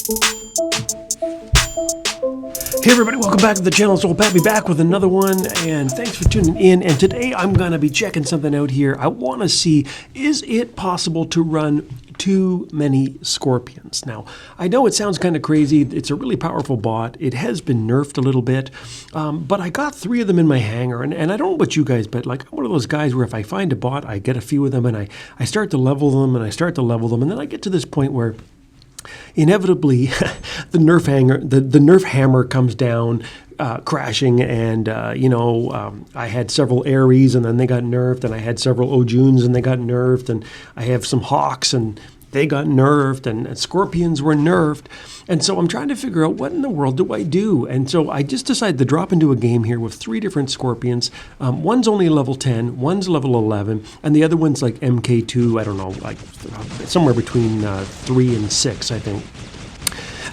Hey everybody, welcome back to the channel. It's old Pappy back with another one, and thanks for tuning in. And today I'm going to be checking something out here. I want to see, is it possible to run too many scorpions? Now, I know it sounds kind of crazy. It's a really powerful bot. It has been nerfed a little bit, but I got 3 of them in my hangar, and I don't know about you guys, but like I'm one of those guys where if I find a bot, I get a few of them, and I start to level them, and I start to level them, and then I get to this point where inevitably the nerf hammer comes down, crashing, and I had several Aries and then they got nerfed, and I had several Ojuns and they got nerfed, and I have some Hawks and they got nerfed, and Scorpions were nerfed. And so I'm trying to figure out what in the world do I do? And so I just decided to drop into a game here with 3 different Scorpions. One's only level 10, one's level 11, and the other one's like MK2, I don't know, like somewhere between 3 and 6, I think.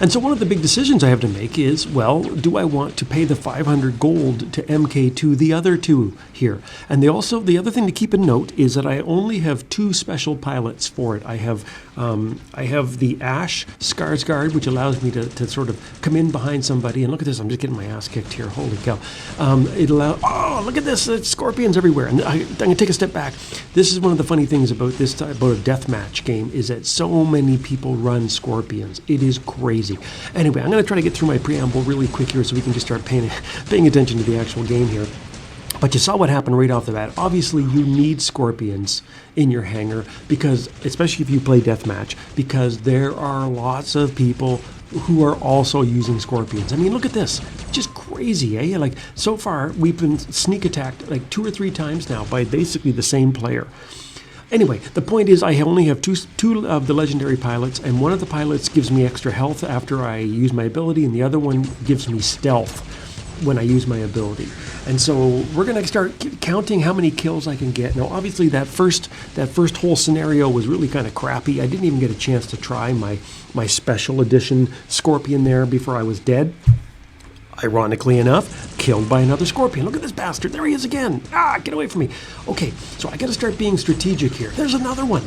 And so one of the big decisions I have to make is, well, do I want to pay the 500 gold to MK2 the other 2 here? And the other thing to keep in note is that I only have 2 special pilots for it. I have the Ash Skarsgård, which allows me to sort of come in behind somebody. And look at this, I'm just getting my ass kicked here. Holy cow. Oh, look at this, scorpions everywhere. And I'm going to take a step back. This is one of the funny things about this type of deathmatch game is that so many people run scorpions. It is crazy. Anyway, I'm going to try to get through my preamble really quick here so we can just start paying attention to the actual game here. But you saw what happened right off the bat. Obviously, you need scorpions in your hangar, because, especially if you play deathmatch, because there are lots of people who are also using scorpions. I mean, look at this. Just crazy, eh? Like, so far, we've been sneak attacked like 2 or 3 times now by basically the same player. Anyway, the point is I only have two of the legendary pilots, and one of the pilots gives me extra health after I use my ability, and the other one gives me stealth when I use my ability. And so we're going to start counting how many kills I can get. Now, obviously, that first whole scenario was really kind of crappy. I didn't even get a chance to try my special edition Scorpion there before I was dead. Ironically enough, killed by another Scorpion. Look at this bastard. There he is again. Get away from me. Okay, so I got to start being strategic here. There's another one.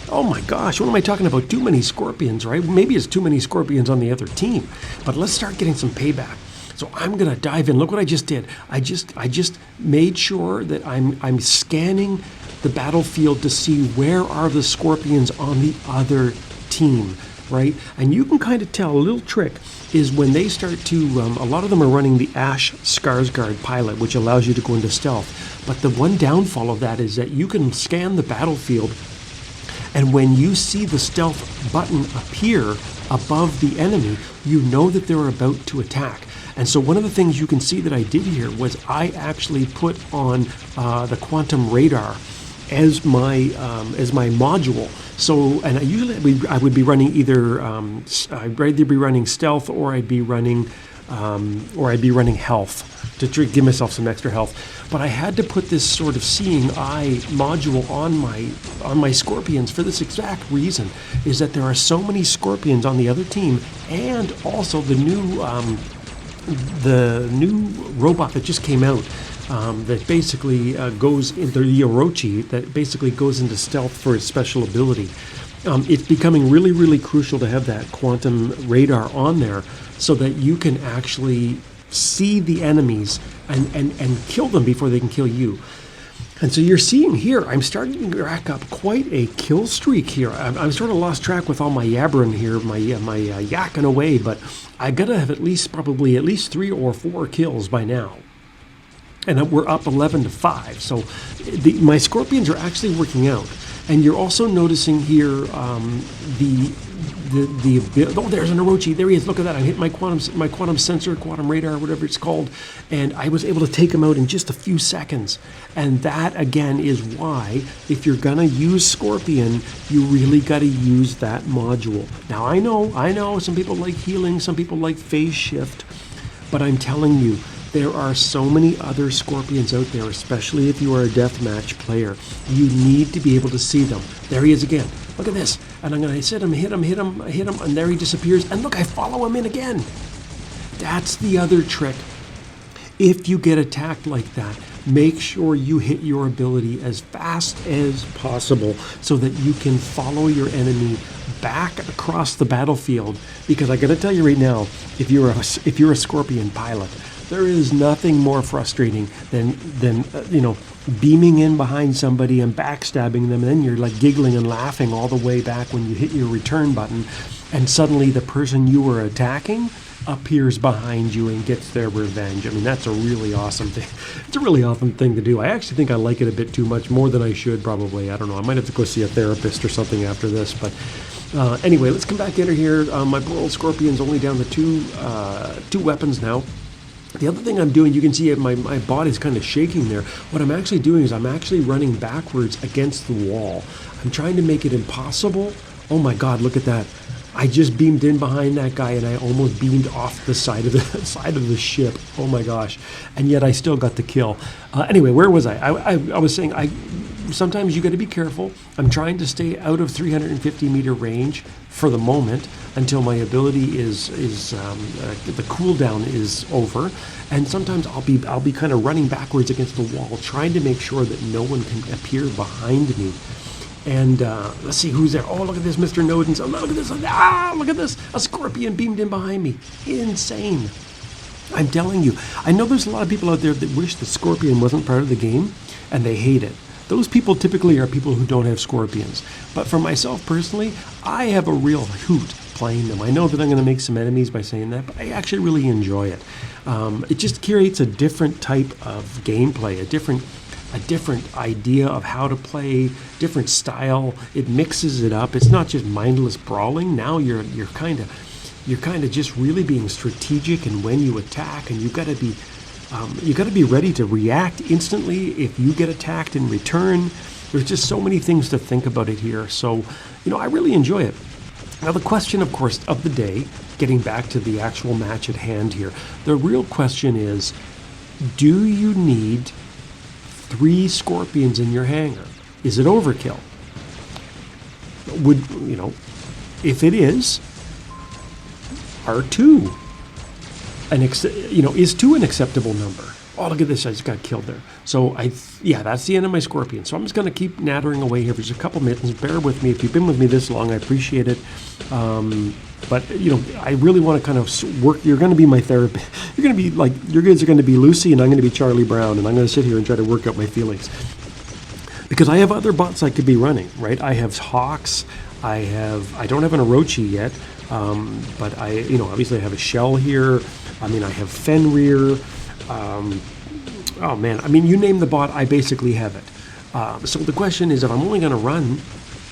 Oh my gosh, what am I talking about? Too many Scorpions, right? Maybe it's too many Scorpions on the other team. But let's start getting some payback. So I'm going to dive in. Look what I just did. I just made sure that I'm scanning the battlefield to see where are the Scorpions on the other team, right? And you can kind of tell, a little trick is when they start to, a lot of them are running the Ash Skarsgård pilot, which allows you to go into stealth. But the one downfall of that is that you can scan the battlefield, and when you see the stealth button appear above the enemy, you know that they're about to attack. And so one of the things you can see that I did here was I actually put on the quantum radar as my module. So, and I would be running either I'd either be running stealth, or I'd be running health to give myself some extra health. But I had to put this sort of seeing eye module on my Scorpions for this exact reason, is that there are so many Scorpions on the other team, and also the new robot that just came out. That basically goes into the Orochi, that basically goes into stealth for its special ability. It's becoming really, really crucial to have that quantum radar on there so that you can actually see the enemies and kill them before they can kill you. And so you're seeing here, I'm starting to rack up quite a kill streak here. I'm sort of lost track with all my yabbering here, my yakking away, but I gotta have at least 3 or 4 kills by now. And we're up 11-5. So my Scorpions are actually working out. And you're also noticing here there's an Orochi. There he is. Look at that. I hit my quantum sensor, quantum radar, whatever it's called, and I was able to take him out in just a few seconds. And that again is why, if you're gonna use Scorpion, you really got to use that module. Now I know some people like healing, some people like phase shift, but I'm telling you, there are so many other Scorpions out there, especially if you are a deathmatch player. You need to be able to see them. There he is again. Look at this. And I'm going to hit him, and there he disappears. And look, I follow him in again. That's the other trick. If you get attacked like that, make sure you hit your ability as fast as possible so that you can follow your enemy back across the battlefield, because I got to tell you right now, if you're a Scorpion pilot, there is nothing more frustrating than beaming in behind somebody and backstabbing them, and then you're like giggling and laughing all the way back when you hit your return button, and suddenly the person you were attacking appears behind you and gets their revenge. I mean, that's a really awesome thing. It's a really awesome thing to do. I actually think I like it a bit too much, more than I should probably. I don't know. I might have to go see a therapist or something after this. But anyway, let's come back in here. My poor old Scorpion's only down to two weapons now. The other thing I'm doing, you can see my body's kind of shaking there. What I'm actually doing is I'm actually running backwards against the wall. I'm trying to make it impossible. Oh my God, look at that. I just beamed in behind that guy and I almost beamed off the side of the ship. Oh my gosh. And yet I still got the kill. Anyway, where was I? I was saying sometimes you got to be careful. I'm trying to stay out of 350 meter range for the moment until my ability is the cooldown is over. And sometimes I'll be kind of running backwards against the wall, trying to make sure that no one can appear behind me. And let's see who's there. Oh, look at this, Mr. Nodens. Oh, look at this. Look at this. A Scorpion beamed in behind me. Insane. I'm telling you. I know there's a lot of people out there that wish the Scorpion wasn't part of the game, and they hate it. Those people typically are people who don't have Scorpions. But for myself personally, I have a real hoot playing them. I know that I'm going to make some enemies by saying that, but I actually really enjoy it. It just creates a different type of gameplay, a different idea of how to play, different style. It mixes it up. It's not just mindless brawling. Now you're kind of just really being strategic in when you attack, and you got to be ready to react instantly if you get attacked in return. There's just so many things to think about it here. So, I really enjoy it. Now, the question, of course, of the day, getting back to the actual match at hand here, the real question is, do you need 3 Scorpions in your hangar? Is it overkill? If it is, are 2 is 2 an acceptable number? Oh, look at this, I just got killed there. So that's the end of my Scorpion. So I'm just going to keep nattering away here for just a couple minutes. Bear with me. If you've been with me this long, I appreciate it. But I really want to kind of work. You're going to be my therapist. You're going to be like, your guys are going to be Lucy and I'm going to be Charlie Brown, and I'm going to sit here and try to work out my feelings. Because I have other bots I could be running, right? I have Hawks. I don't have an Orochi yet, but obviously I have a Shell here. I have Fenrir. Oh man, you name the bot, I basically have it. So the question is, if I'm only going to run,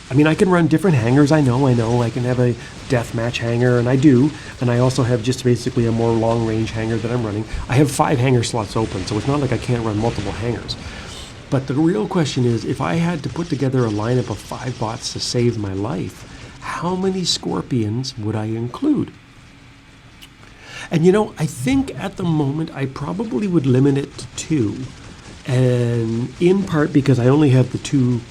I can run different hangars. I know. I can have a deathmatch hangar, and I do. And I also have just basically a more long-range hangar that I'm running. I have 5 hangar slots open, so it's not like I can't run multiple hangars. But the real question is, if I had to put together a lineup of 5 bots to save my life, how many Scorpions would I include? And I think at the moment I probably would limit it to 2. And in part because I only have the 2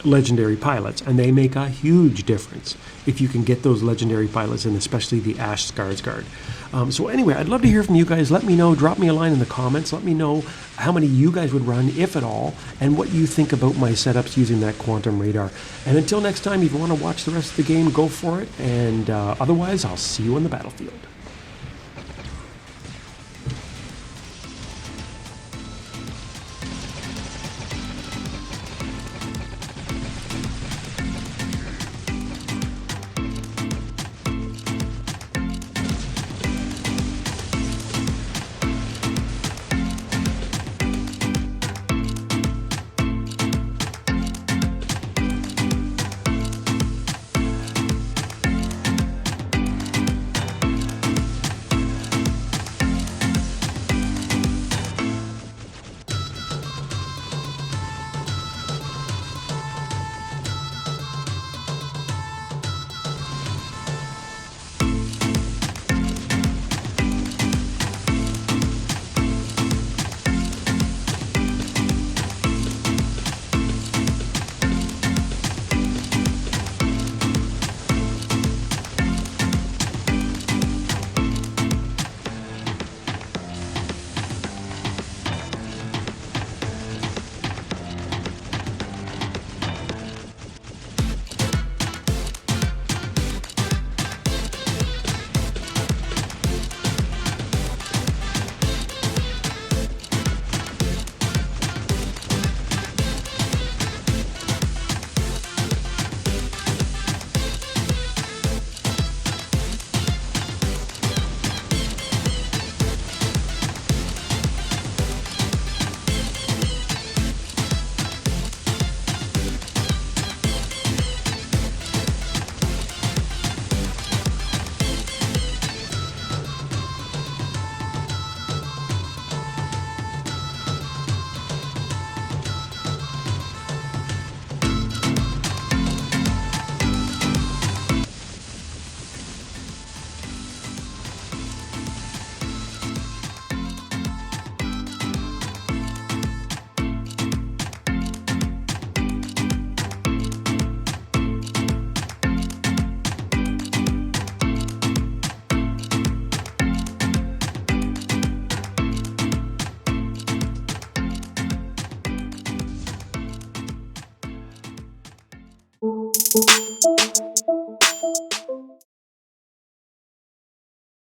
legendary pilots, and they make a huge difference if you can get those legendary pilots, and especially the Ash Skarsgård. So anyway, I'd love to hear from you guys. Let me know, drop me a line in the comments. Let me know how many you guys would run, if at all, and what you think about my setups using that quantum radar. And until next time, if you want to watch the rest of the game, go for it. And otherwise, I'll see you on the battlefield.